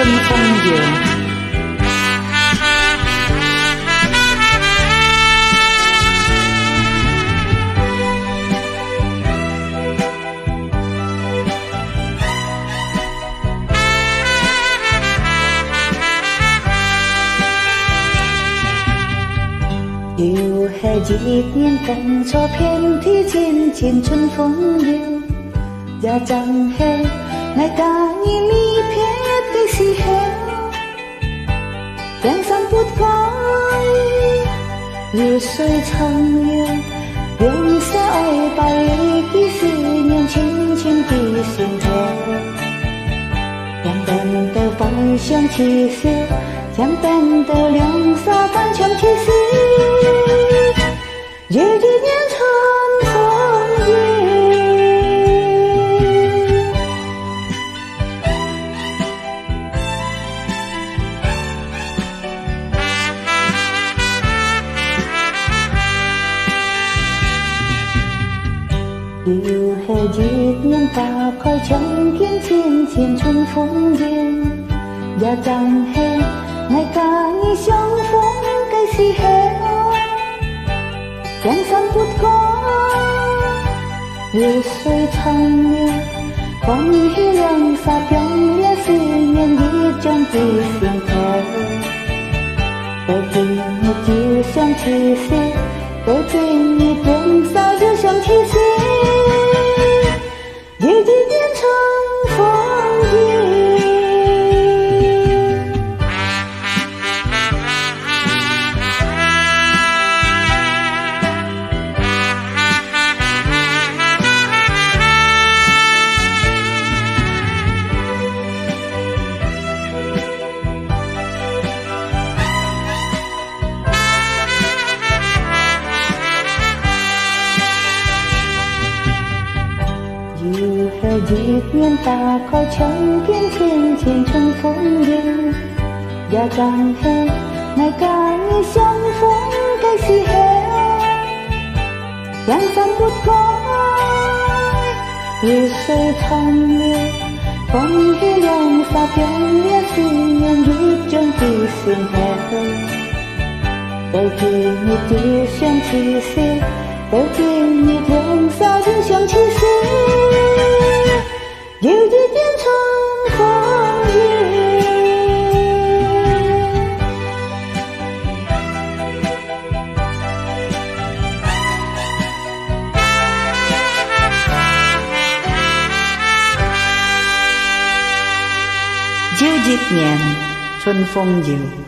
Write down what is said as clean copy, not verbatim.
春风游。又是一年冬初遍地渐渐春风流，也正是我家你离别的时候，江山不改，流水长流，永世爱把的思念轻轻地心头，两等的芳香气息，两等的凉沙翻墙气息。又一年春风游，又是一年打开窗边渐渐春风游，也正是我家你相逢的时候，江山不改，流水长流，风雨凉沙冰裂思念一种的心头，都给你就像气息，都给你多少就像气息，又一年春风游。又是一年打开窗边渐渐春风游，也正是我家你相逢的时候，江山不改，流水长流，风雨凉沙冰裂思念一种的心头，都给你就像气息，都给你多少就像气息，又一年春风游。又一年春风游。